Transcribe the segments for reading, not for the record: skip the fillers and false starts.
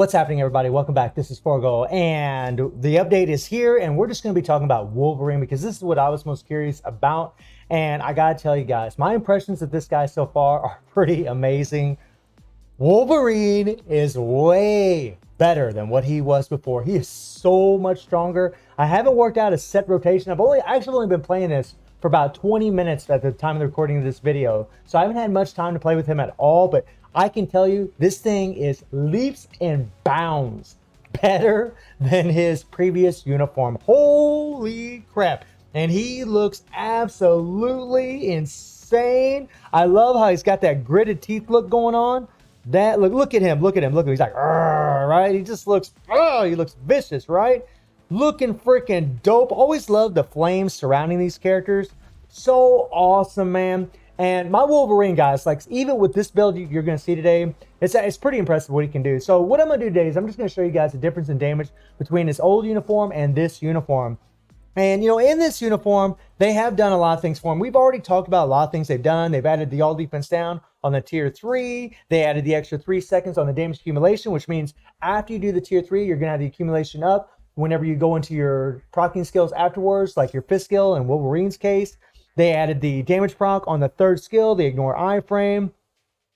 What's happening, everybody? Welcome back. This is Forgo, and the update is here, and we're just going to be talking about Wolverine because this is what I was most curious about. And I gotta tell you guys, my impressions of this guy so far are pretty amazing. Wolverine is way better than what he was before. He is so much stronger. I haven't worked out a set rotation. I've actually only been playing this for about 20 minutes at the time of the recording of this video, so I haven't had much time to play with him at all. But I can tell you, this thing is leaps and bounds better than his previous uniform. Holy crap. And he looks absolutely insane. I love how he's got that gritted teeth look going on. That look at him. He's like, right? He just looks, he looks vicious, right? Looking freaking dope. Always love the flames surrounding these characters. So awesome, man. And my Wolverine, guys, like even with this build you're going to see today, it's pretty impressive what he can do. So what I'm going to do today is I'm just going to show you guys the difference in damage between his old uniform and this uniform. And, you know, in this uniform, they have done a lot of things for him. We've already talked about a lot of things they've done. They've added the all defense down on the tier 3. They added the extra 3 seconds on the damage accumulation, which means after you do the tier 3, you're going to have the accumulation up whenever you go into your proccing skills afterwards, like your fifth skill in Wolverine's case. They added the damage proc on the third skill, the ignore iframe.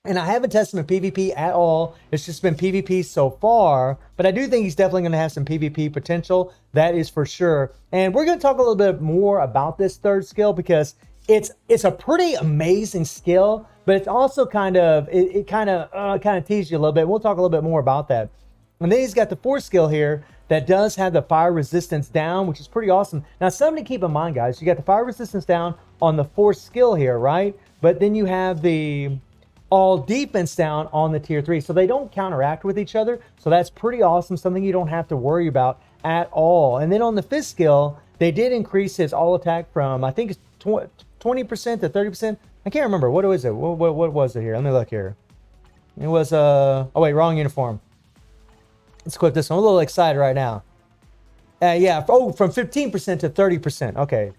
And I haven't tested him in PvP at all. It's just been PvP so far. But I do think he's definitely going to have some PvP potential. That is for sure. And we're going to talk a little bit more about this third skill because it's a pretty amazing skill. But it's also kind of, it kind of teases you a little bit. We'll talk a little bit more about that. And then he's got the fourth skill here that does have the fire resistance down, which is pretty awesome. Now, something to keep in mind, guys, you got the fire resistance down on the fourth skill here, right? But then you have the all defense down on the tier 3. So they don't counteract with each other. So that's pretty awesome. Something you don't have to worry about at all. And then on the fifth skill, they did increase his all attack from, I think it's 20% to 30%. I can't remember. What was it? What was it here? Let me look here. It was, oh wait, wrong uniform. Let's quit this one. I'm a little excited right now. Yeah, from 15% to 30%. Okay.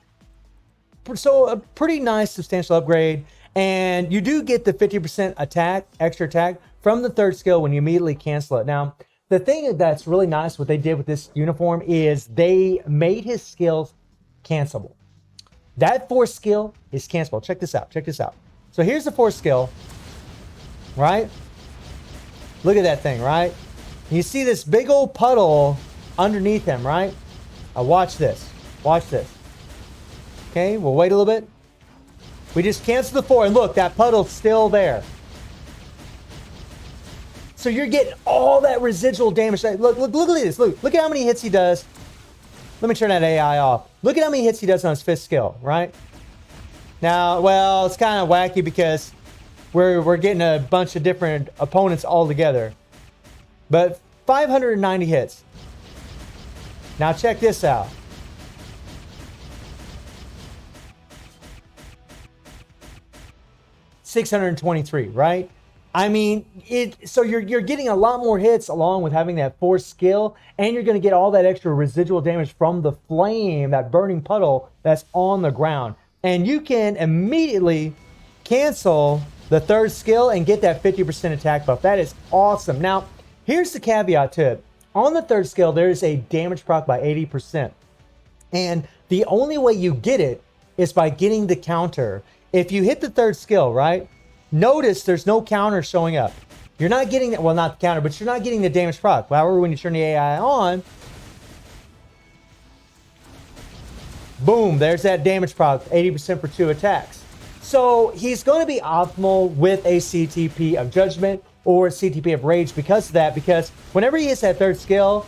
So a pretty nice substantial upgrade. And you do get the 50% attack, extra attack from the third skill when you immediately cancel it. Now, the thing that's really nice what they did with this uniform is they made his skills cancelable. That fourth skill is cancelable. Check this out. So here's the fourth skill, right? Look at that thing, right? You see this big old puddle underneath him, right? Now watch this. Okay, we'll wait a little bit. We just canceled the 4, and look, that puddle's still there. So you're getting all that residual damage. Look at this. Look at how many hits he does. Let me turn that AI off. Look at how many hits he does on his fifth skill, right? Now, well, it's kind of wacky because we're getting a bunch of different opponents all together. But 590 hits. Now check this out. $623, right? I mean, so you're getting a lot more hits along with having that fourth skill, and you're going to get all that extra residual damage from the flame, that burning puddle that's on the ground. And you can immediately cancel the third skill and get that 50% attack buff. That is awesome. Now, here's the caveat to it. On the third skill, there is a damage proc by 80%. And the only way you get it is by getting the counter. If you hit the third skill, right? Notice there's no counter showing up. You're not getting that, well, not the counter, but you're not getting the damage proc. However, when you turn the AI on, boom, there's that damage proc, 80% for 2 attacks. So he's going to be optimal with a CTP of Judgment or a CTP of Rage because of that, because whenever he hits that third skill,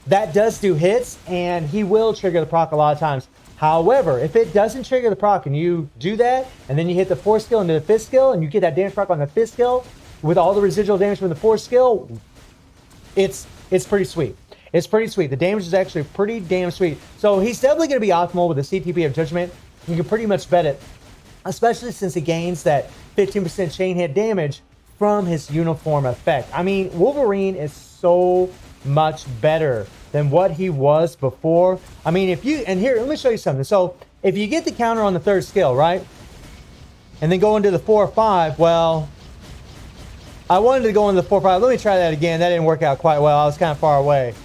that does do hits, and he will trigger the proc a lot of times. However, if it doesn't trigger the proc and you do that, and then you hit the fourth skill into the fifth skill, and you get that damage proc on the fifth skill with all the residual damage from the fourth skill, it's pretty sweet. It's pretty sweet. The damage is actually pretty damn sweet. So he's definitely going to be optimal with the CTP of Judgment. You can pretty much bet it, especially since he gains that 15% chain hit damage from his uniform effect. I mean, Wolverine is so much better than what he was before. I mean, and here, let me show you something. So if you get the counter on the third skill, right? And then go into the 4 or 5, well, I wanted to go into the 4-5. Let me try that again. That didn't work out quite well. I was kind of far away.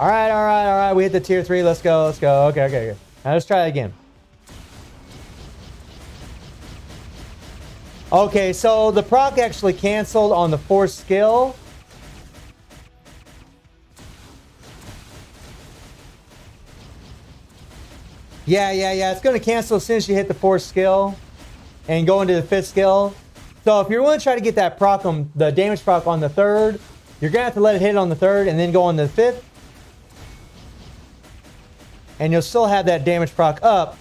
All right, all right, all right. We hit the tier 3. Let's go, let's go. Okay, okay, okay. Now let's try that again. Okay, so the proc actually canceled on the 4th skill. Yeah. It's going to cancel as soon as you hit the 4th skill and go into the 5th skill. So if you're going to try to get that proc on the damage proc on the 3rd, you're going to have to let it hit on the 3rd and then go on the 5th. And you'll still have that damage proc up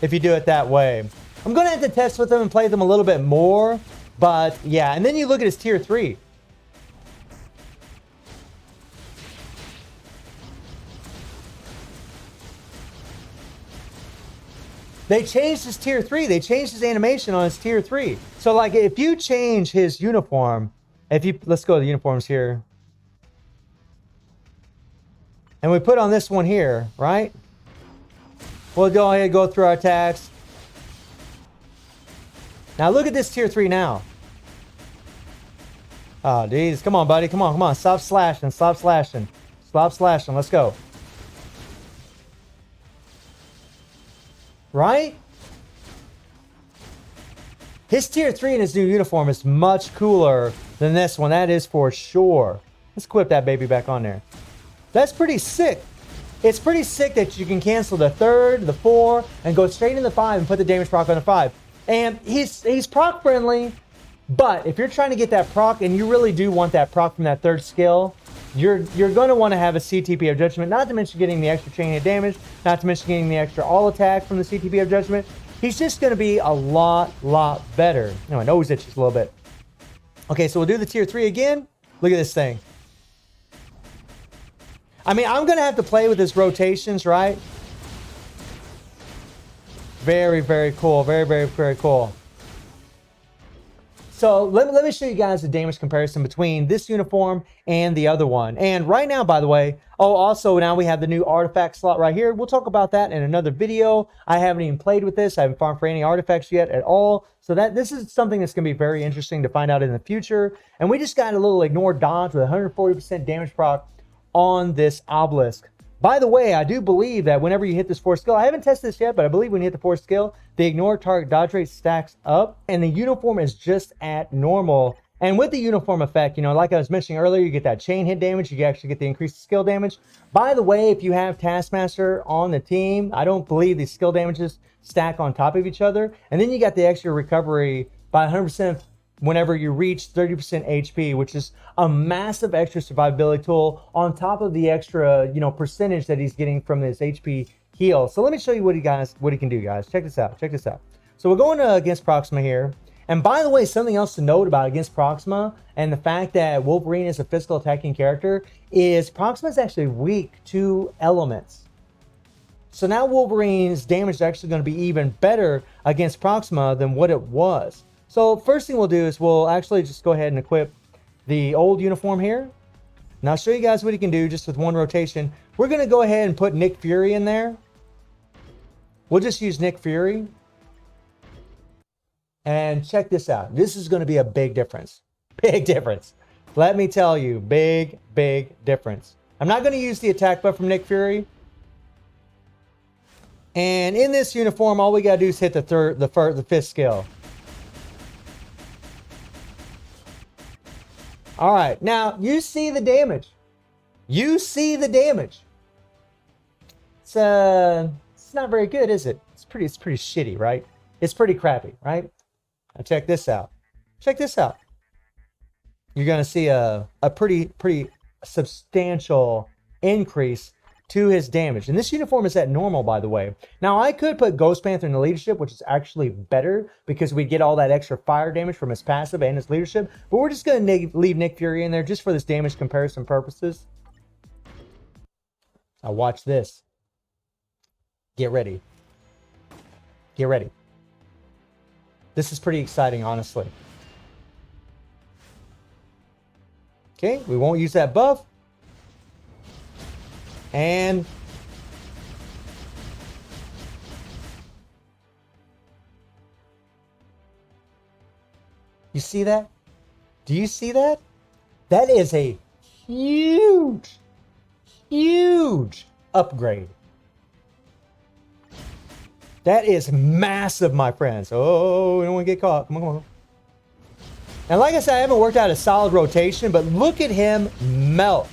if you do it that way. I'm going to have to test with them and play them a little bit more. But yeah, and then you look at his tier 3. They changed his tier 3. They changed his animation on his tier 3. So like if you change his uniform, let's go to the uniforms here. And we put on this one here, right? We'll go ahead and go through our attacks. Now look at this tier 3 now. Oh, geez. Come on, buddy. Come on, come on. Stop slashing. Stop slashing. Stop slashing. Let's go. Right? His tier 3 in his new uniform is much cooler than this one. That is for sure. Let's equip that baby back on there. That's pretty sick. It's pretty sick that you can cancel the 3rd, the 4, and go straight in the 5 and put the damage proc on the 5. And he's proc friendly, but if you're trying to get that proc and you really do want that proc from that 3rd skill, you're going to want to have a CTP of Judgment, not to mention getting the extra chain hit damage, not to mention getting the extra all attack from the CTP of Judgment. He's just going to be a lot better. No, my nose itches a little bit. Okay, so we'll do the tier 3 again. Look at this thing. I mean, I'm going to have to play with his rotations, right? Very cool. Very cool. So let me show you guys the damage comparison between this uniform and the other one. And right now, by the way, oh, also now we have the new artifact slot right here. We'll talk about that in another video. I haven't even played with this. I haven't farmed for any artifacts yet at all. So this is something that's going to be very interesting to find out in the future. And we just got a little ignore dodge with 140% damage proc on this obelisk. By the way, I do believe that whenever you hit this 4th skill, I haven't tested this yet, but I believe when you hit the 4th skill, the ignore target dodge rate stacks up and the uniform is just at normal. And with the uniform effect, you know, like I was mentioning earlier, you get that chain hit damage, you actually get the increased skill damage. By the way, if you have Taskmaster on the team, I don't believe these skill damages stack on top of each other. And then you got the extra recovery by 100% whenever you reach 30% HP, which is a massive extra survivability tool on top of the extra, you know, percentage that he's getting from this HP heal. So let me show you what he can do, guys. Check this out. Check this out. So we're going against Proxima here. And by the way, something else to note about against Proxima and the fact that Wolverine is a physical attacking character is Proxima is actually weak to elements. So now Wolverine's damage is actually going to be even better against Proxima than what it was. So first thing we'll do is we'll actually just go ahead and equip the old uniform here. And I'll show you guys what he can do just with one rotation. We're going to go ahead and put Nick Fury in there. We'll just use Nick Fury. And check this out. This is going to be a big difference. Big difference. Let me tell you, big difference. I'm not going to use the attack buff from Nick Fury. And in this uniform, all we got to do is hit the 5th skill. All right, now you see the damage. You see the damage. It's not very good, is it? It's pretty shitty, right? It's pretty crappy, right? Now check this out. Check this out. You're gonna see a pretty substantial increase to his damage. And this uniform is at normal, by the way. Now, I could put Ghost Panther in the leadership, which is actually better because we get all that extra fire damage from his passive and his leadership. But we're just going to leave Nick Fury in there just for this damage comparison purposes. Now, watch this. Get ready. Get ready. This is pretty exciting, honestly. Okay, we won't use that buff. And you see that? Do you see that? That is a huge, huge upgrade. That is massive, my friends. Oh, we don't want to get caught. Come on, come on. And like I said, I haven't worked out a solid rotation, but look at him melt.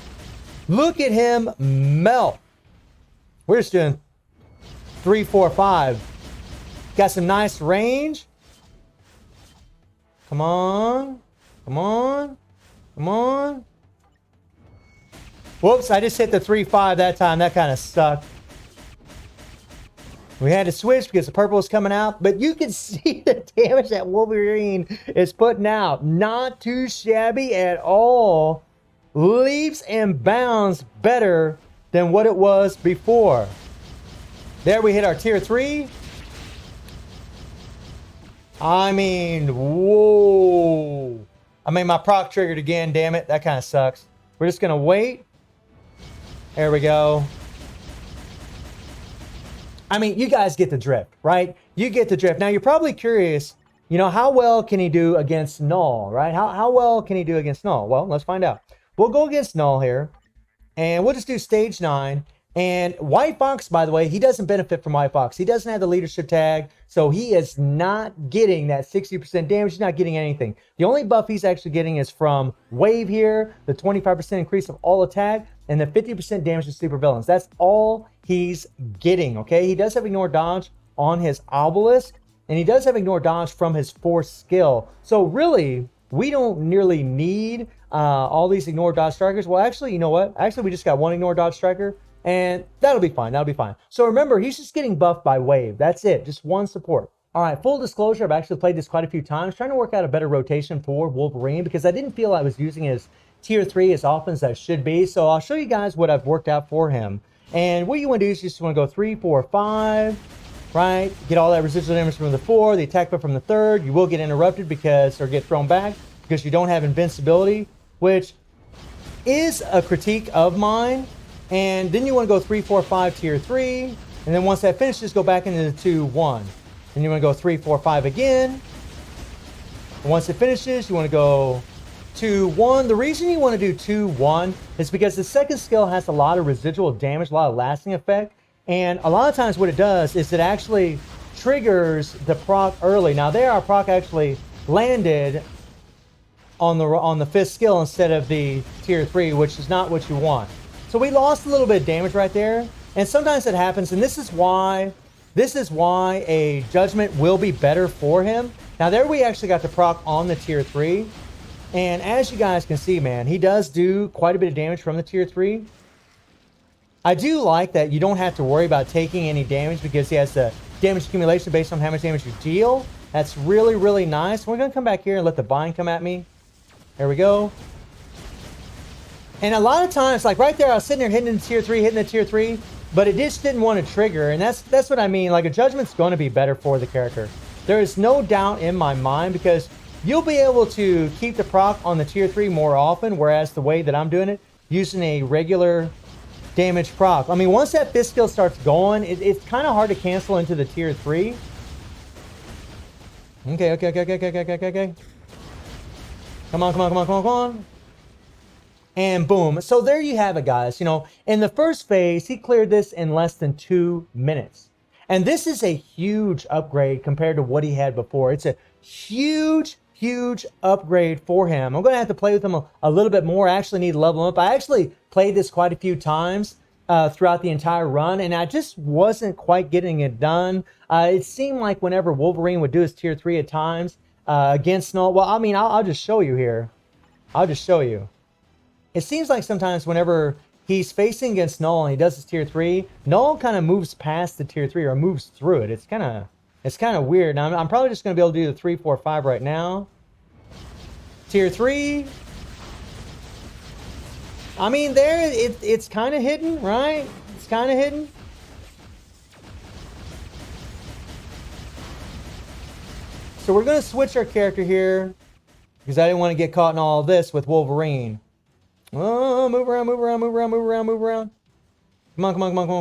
Look at him melt. We're just doing 3, 4, 5. Got some nice range. Come on. Come on. Come on. Whoops, I just hit the 3, 5 that time. That kind of sucked. We had to switch because the purple was coming out, but you can see the damage that Wolverine is putting out. Not too shabby at all. Leaps and bounds better than what it was before. There we hit our tier 3. I mean, whoa. I mean, my proc triggered again, damn it. That kind of sucks. We're just going to wait. There we go. I mean, you guys get the drift, right? You get the drift. Now, you're probably curious, you know, how well can he do against Null, right? How well can he do against Null? Well, let's find out. We'll go against Null here, and we'll just do stage 9. And White Fox, by the way, he doesn't benefit from White Fox. He doesn't have the leadership tag, so he is not getting that 60% damage. He's not getting anything. The only buff he's actually getting is from Wave here, the 25% increase of all attack, and the 50% damage to super villains. That's all he's getting, okay? He does have Ignore Dodge on his Obelisk, and he does have Ignore Dodge from his 4th skill. So really, we don't nearly need all these Ignore Dodge Strikers. Well, actually, you know what? Actually, we just got one Ignore Dodge Striker, and that'll be fine. That'll be fine. So remember, he's just getting buffed by Wave. That's it. Just one support. All right, full disclosure, I've actually played this quite a few times, trying to work out a better rotation for Wolverine because I didn't feel I was using his tier 3 as often as I should be. So I'll show you guys what I've worked out for him. And what you want to do is you just want to go 3, 4, 5, right? Get all that residual damage from the 4, the attack buff from the 3rd. You will get interrupted because, or get thrown back because you don't have invincibility, which is a critique of mine. And then you want to go 3, 4, 5, tier 3. And then once that finishes, go back into the 2, 1. Then you want to go 3, 4, 5 again. And once it finishes, you want to go 2, 1. The reason you want to do 2, 1 is because the 2nd skill has a lot of residual damage, a lot of lasting effect. And a lot of times what it does is it actually triggers the proc early. Now there, our proc actually landed on the 5th skill instead of the tier 3, which is not what you want. So we lost a little bit of damage right there. And sometimes it happens, and this is why a Judgment will be better for him. Now there we actually got the proc on the tier 3. And as you guys can see, man, he does do quite a bit of damage from the tier 3. I do like that you don't have to worry about taking any damage because he has the damage accumulation based on how much damage you deal. That's really, really nice. We're going to come back here and let the bind come at me. There we go. And a lot of times, like right there, I was sitting there hitting the tier 3, but it just didn't want to trigger. And that's what I mean. Like a Judgment's going to be better for the character. There is no doubt in my mind because you'll be able to keep the proc on the tier 3 more often, whereas the way that I'm doing it, using a regular damage proc. I mean, once that 5th skill starts going, it's kind of hard to cancel into the tier 3. Okay. Come on. And boom. So there you have it, guys. You know, in the first phase, he cleared this in less than 2 minutes. And this is a huge upgrade compared to what he had before. It's a huge upgrade for him. I'm going to have to play with him a little bit more. I actually need to level him up. I actually played this quite a few times throughout the entire run, and I just wasn't quite getting it done. It seemed like whenever Wolverine would do his tier 3 at times against Null, well, I mean, I'll just show you here. I'll just show you. It seems like sometimes whenever he's facing against Null and he does his tier 3, Null kind of moves past the tier 3 or moves through it. It's kind of weird. Now, I'm probably just going to be able to do the 3, 4, 5 right now. Tier 3. I mean, there, it's kind of hidden, right? It's kind of hidden. So we're going to switch our character here because I didn't want to get caught in all of this with Wolverine. Oh, move around. Come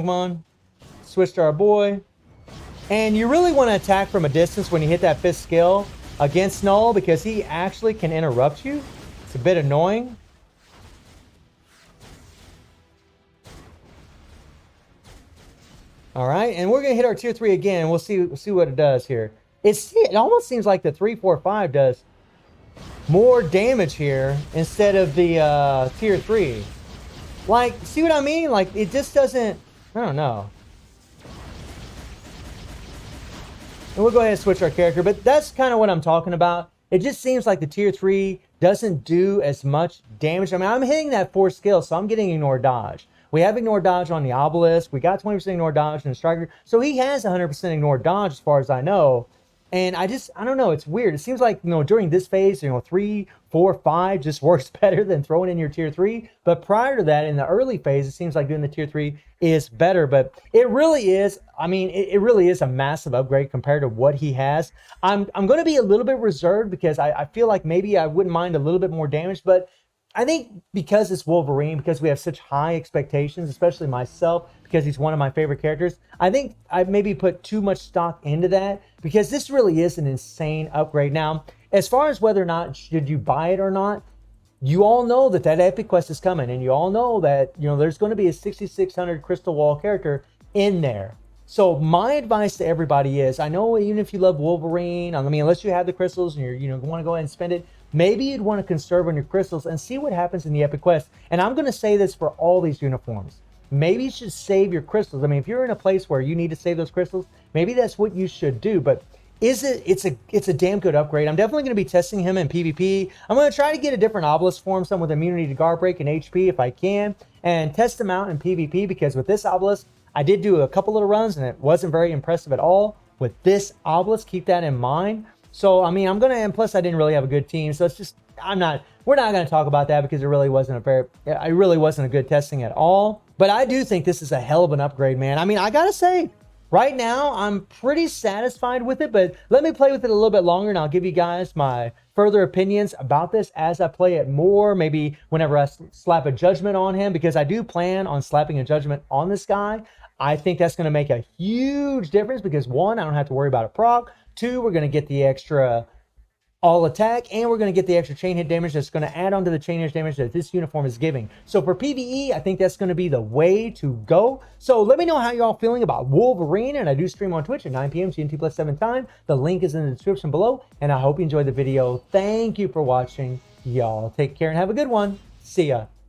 on. Switch to our boy. And you really want to attack from a distance when you hit that 5th skill against Null because he actually can interrupt you. It's a bit annoying. All right, and we're gonna hit our tier 3 again, and we'll see what it does here. It almost seems like the 3, 4, 5 does more damage here instead of the tier 3. Like, see what I mean? Like, it just doesn't, I don't know. And we'll go ahead and switch our character, but that's kind of what I'm talking about. It just seems like the tier 3 doesn't do as much damage. I mean, I'm hitting that 4 skill, so I'm getting ignore dodge. We have ignore dodge on the obelisk. We got 20% ignore dodge in the striker. So he has 100% ignore dodge as far as I know. And I don't know, it's weird. It seems like, during this phase, 3, 4, 5 just works better than throwing in your tier 3. But prior to that, in the early phase, it seems like doing the tier 3 is better. But it really is, I mean, it really is a massive upgrade compared to what he has. I'm going to be a little bit reserved because I feel like maybe I wouldn't mind a little bit more damage. But I think because it's Wolverine, because we have such high expectations, especially myself, because he's one of my favorite characters, I think I've maybe put too much stock into that because this really is an insane upgrade. Now, as far as whether or not should you buy it or not, you all know that epic quest is coming, and you all know that, there's going to be a 6600 crystal wall character in there. So my advice to everybody is, I know even if you love Wolverine, I mean, unless you have the crystals and you want to go ahead and spend it, maybe you'd want to conserve on your crystals and see what happens in the epic quest. And I'm going to say this for all these uniforms. Maybe you should save your crystals. I mean, if you're in a place where you need to save those crystals, maybe that's what you should do. But it's a damn good upgrade. I'm definitely going to be testing him in PvP. I'm going to try to get a different obelisk form, some with immunity to guard break and HP if I can, and test him out in PvP, because with this obelisk, I did do a couple little runs and it wasn't very impressive at all with this obelisk. Keep that in mind. So, I mean, and plus I didn't really have a good team. So it's just, we're not going to talk about that because it really wasn't a good testing at all. But I do think this is a hell of an upgrade, man. I mean, I got to say, right now, I'm pretty satisfied with it, but let me play with it a little bit longer and I'll give you guys my further opinions about this as I play it more, maybe whenever I slap a judgment on him, because I do plan on slapping a judgment on this guy. I think that's going to make a huge difference because, one, I don't have to worry about a proc. Two, we're going to get the extra all attack, and we're going to get the extra chain hit damage that's going to add on to the chain hit damage that this uniform is giving. So for PvE, I think that's going to be the way to go. So let me know how y'all feeling about Wolverine, and I do stream on Twitch at 9 p.m. GMT+7 time. The link is in the description below, and I hope you enjoyed the video. Thank you for watching. Y'all take care and have a good one. See ya.